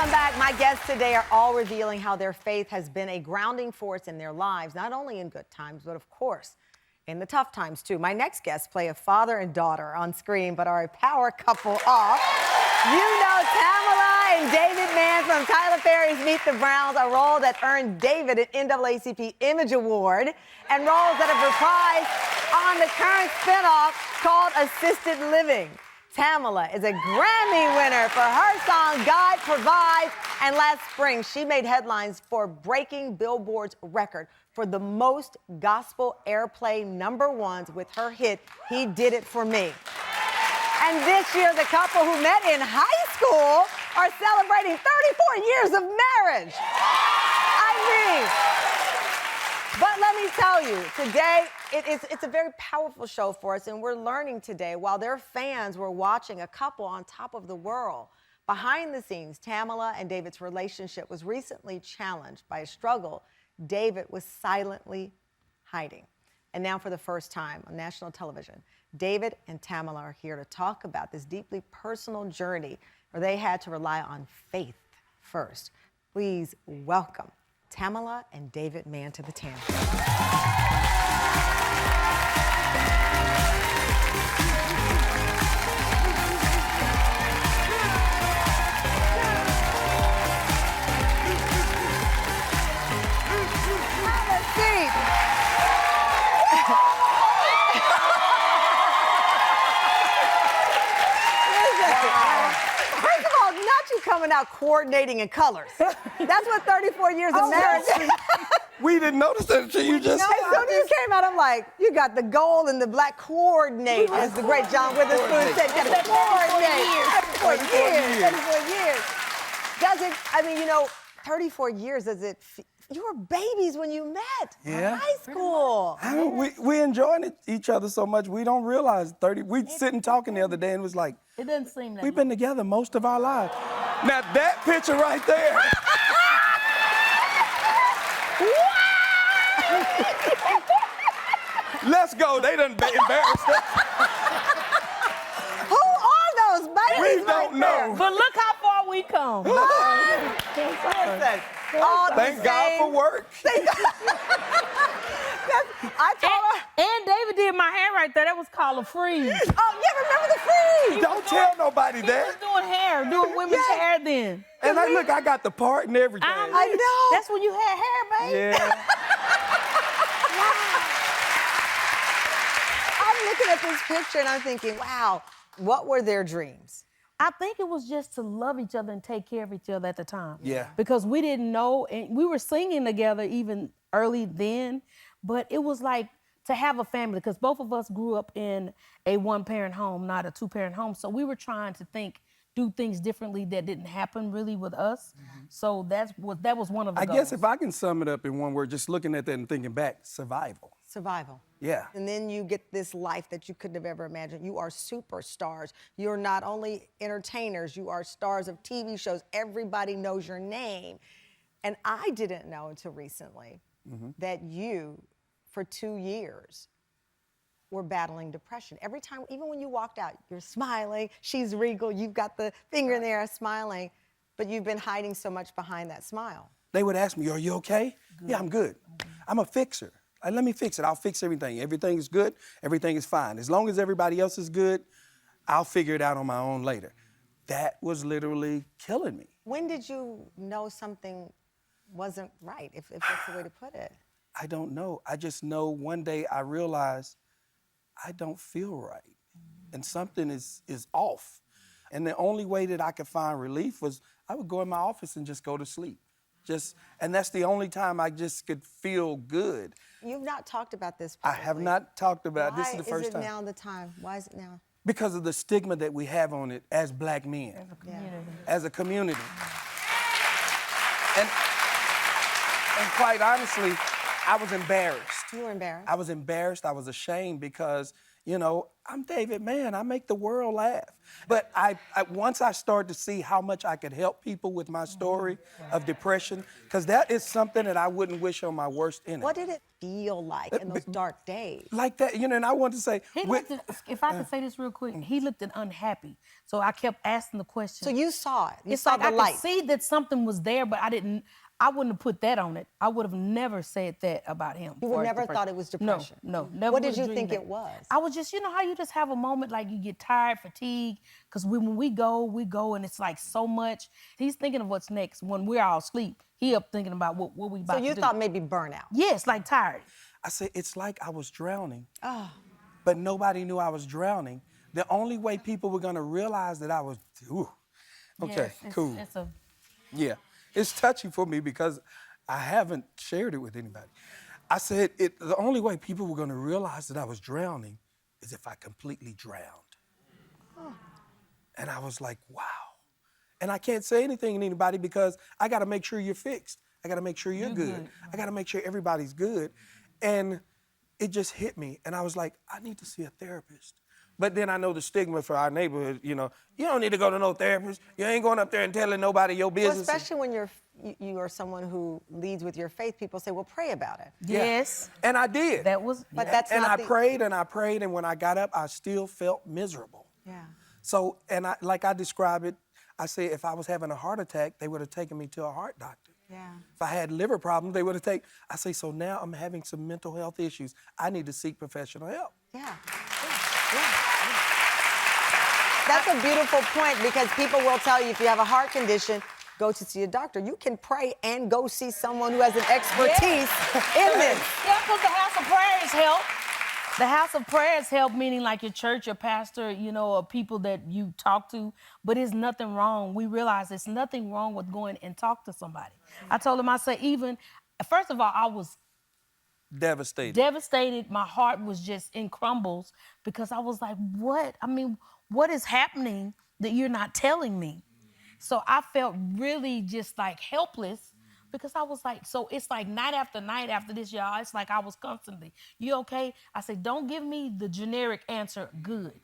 Welcome back. My guests today are all revealing how their faith has been a grounding force in their lives, not only in good times, but of course, in the tough times too. My next guests play a father and daughter on screen, but are a power couple off. You know Tamela and David Mann from Tyler Perry's Meet the Browns, a role that earned David an NAACP Image Award, and roles that have reprised on the current spinoff called Assisted Living. Tamela is a Grammy winner for her song God Provides, and last spring she made headlines for breaking Billboard's record for the most gospel airplay #1s with her hit He Did It For Me. And this year the couple who met in high school are celebrating 34 years of marriage. But let me tell you, today it's a very powerful show for us, and we're learning today while their fans were watching a couple on top of the world. Behind the scenes, Tamela and David's relationship was recently challenged by a struggle David was silently hiding. And now for the first time on national television, David and Tamela are here to talk about this deeply personal journey where they had to rely on faith first. Please welcome Tamela and David Mann to the Tam. Have a seat. First of all, not you coming out coordinating in colors. That's what 34 years of marriage is. We didn't notice that until you just said As soon as you came out, I'm like, you got the gold and the black coordinate, as the great John Witherspoon said. You got to coordinate. 34 years. Does it, I mean, 34 years, does it, you were babies when you met in high school. we enjoying each other so much, we don't realize 30. We sitting talking the other day and it was like, it doesn't seem that we've been together most of our lives. Now that picture right there. Let's go. They done embarrassed us. Who are those babies? We don't know. But look how far we come. Listen, all the Thank God same- for work. I told her. And David did my hair right there. That was called a freeze. Oh, yeah, remember the freeze? Don't tell nobody He was that. doing women's hair then. And look, I got the part and everything. I know. That's when you had hair, baby. Yeah. I'm looking at this picture and I'm thinking, wow, what were their dreams? I think it was just to love each other and take care of each other at the time. Yeah. Because we didn't know, and we were singing together even early then, but it was like to have a family, because both of us grew up in a one-parent home, not a two-parent home. So we were trying to do things differently that didn't happen really with us. So that was one of the goals. I guess if I can sum it up in one word, just looking at that and thinking back, survival. Survival. Yeah. And then you get this life that you couldn't have ever imagined. You are superstars. You're not only entertainers, you are stars of TV shows. Everybody knows your name. And I didn't know until recently that you, for 2 years, were battling depression. Every time, even when you walked out, you're smiling, she's regal, you've got the finger in there smiling, but you've been hiding so much behind that smile. They would ask me, are you okay? Yeah, I'm good. I'm a fixer. Let me fix it. I'll fix everything. Everything is good. Everything is fine. As long as everybody else is good, I'll figure it out on my own later. That was literally killing me. When did you know something wasn't right, if that's the way to put it? I don't know. I just know one day I realized I don't feel right. And something is off. And the only way that I could find relief was I would go in my office and just go to sleep. And that's the only time I just could feel good. You've not talked about this I publicly. have not talked about it. This is the first time. Why is it now the time? Why is it now? Because of the stigma that we have on it as black men. As a community. And quite honestly, I was embarrassed. You were embarrassed? I was embarrassed. I was ashamed because, I'm David Mann. I make the world laugh. But once I started to see how much I could help people with my story of depression, because that is something that I wouldn't wish on my worst enemy. What did it feel like in those dark days? Like that, and I want to say, if I could say this real quick, he looked unhappy. So I kept asking the question. So you saw it. You It's saw like the I light. could see that something was there, but I wouldn't have put that on it. I would have never said that about him. You would never thought it was depression? No, never. What would did have you dreamed think that. it was? I was just, how you just have a moment like you get tired, fatigued, because when we go, and it's like so much. He's thinking of what's next. When we're all asleep, he up thinking about what we about to do. So you thought maybe burnout? Yes, like tired. I said, it's like I was drowning, but nobody knew I was drowning. The only way people were gonna realize that I was, okay, Yes, cool. Yeah, it's touchy for me because I haven't shared it with anybody. I said, the only way people were gonna realize that I was drowning is if I completely drowned. And I was like, wow. And I can't say anything to anybody because I gotta make sure you're fixed. I gotta make sure you're good. I gotta make sure everybody's good. And it just hit me. And I was like, I need to see a therapist. But then I know the stigma for our neighborhood, you don't need to go to no therapist. You ain't going up there and telling nobody your business. Well, especially when you are someone who leads with your faith, people say, well, pray about it. Yeah. Yes. And I did. But that's and not I prayed and I prayed, and when I got up, I still felt miserable. Yeah. So, like I describe it, I say if I was having a heart attack, they would have taken me to a heart doctor. Yeah. If I had liver problems, they would have taken. I say, so now I'm having some mental health issues. I need to seek professional help. Yeah. That's a beautiful point because people will tell you if you have a heart condition, go to see a doctor. You can pray and go see someone who has an expertise in this. Yeah, because the house of prayers help. The house of prayers help, meaning like your church, your pastor, or people that you talk to. But it's nothing wrong. We realize there's nothing wrong with going and talk to somebody. I told him, I said, first of all, I was devastated. My heart was just in crumbles because I was like, what? What is happening that you're not telling me? So I felt really just like helpless because I was like, so it's like night after this, y'all. It's like I was constantly, you okay? I said, don't give me the generic answer, good.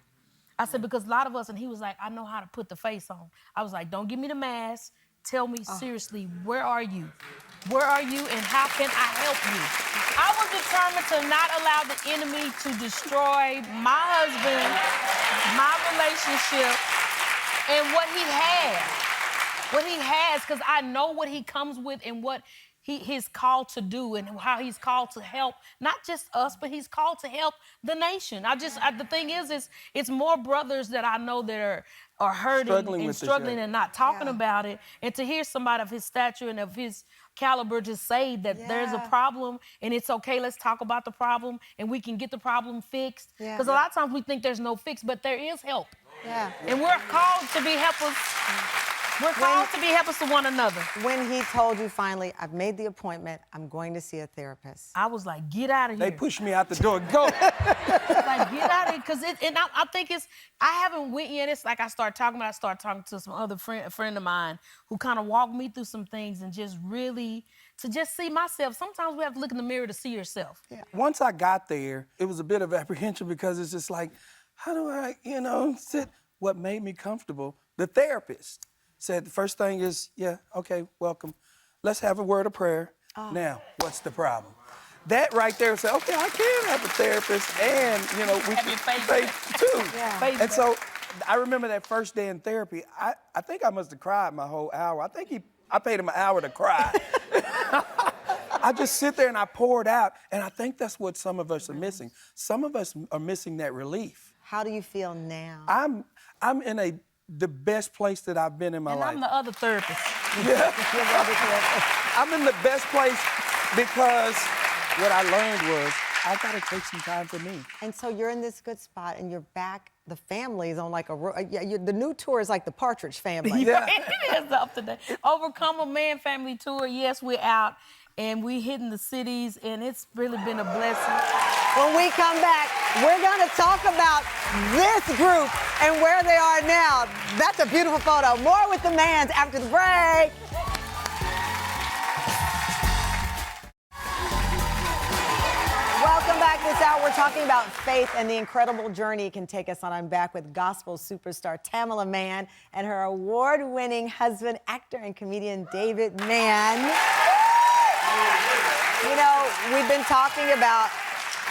I said, because a lot of us, and he was like, I know how to put the face on. I was like, don't give me the mask. Tell me seriously, where are you? Where are you and how can I help you? I was determined to not allow the enemy to destroy my husband, my relationship, and what he has. What he has, because I know what he comes with and what he's called to do and how he's called to help, not just us, but he's called to help the nation. The thing is it's more brothers that I know that are hurting and struggling and not talking about it. And to hear somebody of his stature and of his caliber to say that there's a problem and it's okay, let's talk about the problem and we can get the problem fixed. Because a lot of times we think there's no fix, but there is help. Yeah. And we're called to be helpers. We're called to be helpers to one another. When he told you finally, I've made the appointment, I'm going to see a therapist. I was like, get out of here. They pushed me out the door, go. Like, get out of here, because I think I haven't went yet. It's like I start talking to some other friend of mine who kind of walked me through some things and just really, to just see myself. Sometimes we have to look in the mirror to see yourself. Yeah. Once I got there, it was a bit of apprehension because it's just like, how do I, sit? What made me comfortable, the therapist said the first thing is, yeah, okay, welcome. Let's have a word of prayer. Now, what's the problem? That right there said, okay, I can have a therapist and, we can faith too. Yeah. And so I remember that first day in therapy, I think I must have cried my whole hour. I paid him an hour to cry. I just sit there and I pour it out, and I think that's what some of us are missing. Some of us are missing that relief. How do you feel now? I'm in the best place that I've been in my life. And I'm the other therapist. Yeah. I'm in the best place because what I learned was I gotta take some time for me. And so you're in this good spot and you're back. The family is on like the new tour is like the Partridge Family. Yeah. It is up to date. Overcome a Man family tour. Yes, we're out and we hitting the cities and it's really been a blessing. When we come back, we're going to talk about this group and where they are now. That's a beautiful photo. More with the Manns after the break. Welcome back this out, we're talking about faith and the incredible journey it can take us on. I'm back with gospel superstar Tamela Mann and her award-winning husband, actor and comedian David Mann. You know, we've been talking about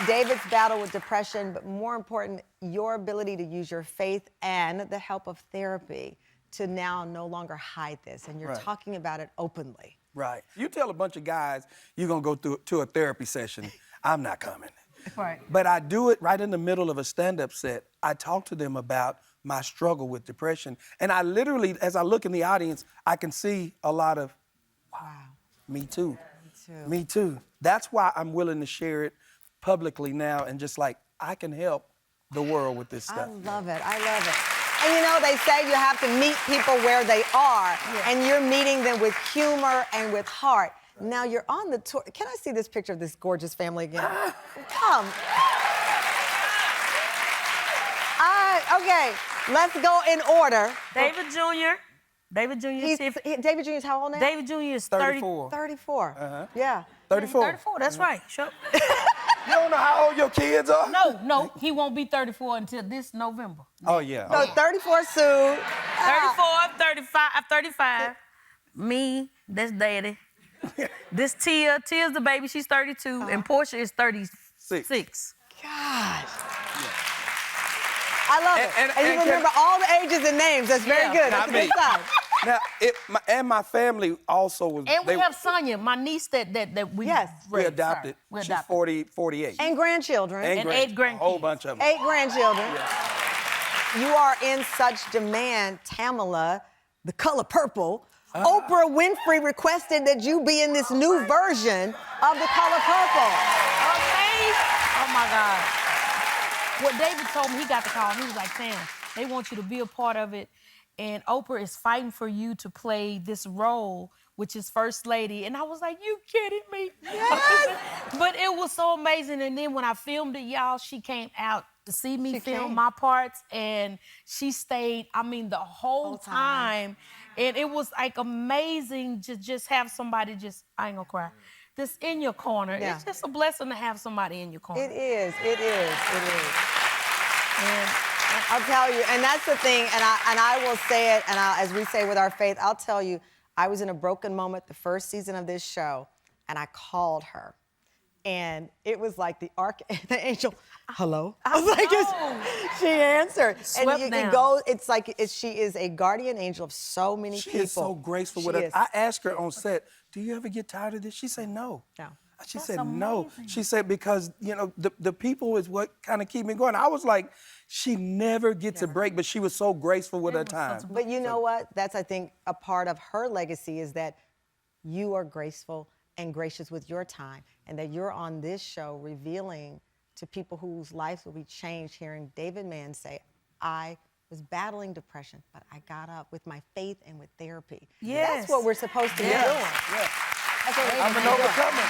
David's battle with depression, but more important, your ability to use your faith and the help of therapy to now no longer hide this, and you're talking about it openly. Right. You tell a bunch of guys you're gonna go to a therapy session, I'm not coming. Right. But I do it right in the middle of a stand-up set. I talk to them about my struggle with depression. And I literally, as I look in the audience, I can see a lot of, wow, me too. Me too. Me too. That's why I'm willing to share it publicly now and just like, I can help the world with this stuff. I love it. I love it. And you know, they say you have to meet people where they are, and you're meeting them with humor and with heart. Now you're on the tour. Can I see this picture of this gorgeous family again? Come. Okay, let's go in order. David Jr. David Jr. David Jr. is how old now? David Jr. is 34. 34. Uh-huh. Yeah. 34. 34, that's right. Sure. You don't know how old your kids are? No, he won't be 34 until this November. Oh, yeah. So 34 soon. 34, 35, 35. Me, that's Daddy. This Tia's the baby, she's 32, and Portia is 36. Gosh. I love it. And you and remember all the ages and names. That's very good. That's a good sign. Now, my family also was... And we have Sonia, my niece that we we adopted. Sorry, She's 48. And grandchildren. And 8 grandkids. A whole bunch of them. 8 grandchildren. Yeah. You are in such demand, Tamela, the color purple. Oprah Winfrey requested that you be in this new version of the color purple. Okay. Oh my God. What David told me, he got the call. He was like, Sam, they want you to be a part of it. And Oprah is fighting for you to play this role, which is First Lady. And I was like, you kidding me? Yes. But it was so amazing. And then when I filmed it, y'all, she came out to see me film my parts. And she stayed, I mean, the whole time. And it was like amazing to just have somebody I ain't gonna cry, just in your corner. Yeah. It's just a blessing to have somebody in your corner. It is. And I'll tell you, and that's the thing, and I will say it, and as we say with our faith, I'll tell you, I was in a broken moment the first season of this show, and I called her. And it was like the angel, hello? I was like, she answered. It's like she is a guardian angel of so many people. She is so graceful with us. I asked her on set, do you ever get tired of this? She said no. No. She said no. She said because, you know, the people is what kind of keep me going. I was like, she never gets a break, but she was so graceful with her time. But you know what? That's, I think, a part of her legacy is that you are graceful and gracious with your time, and that you're on this show revealing to people whose lives will be changed, hearing David Mann say, I was battling depression, but I got up with my faith and with therapy. Yes. That's what we're supposed to be doing. Yeah. I'm an overcomer.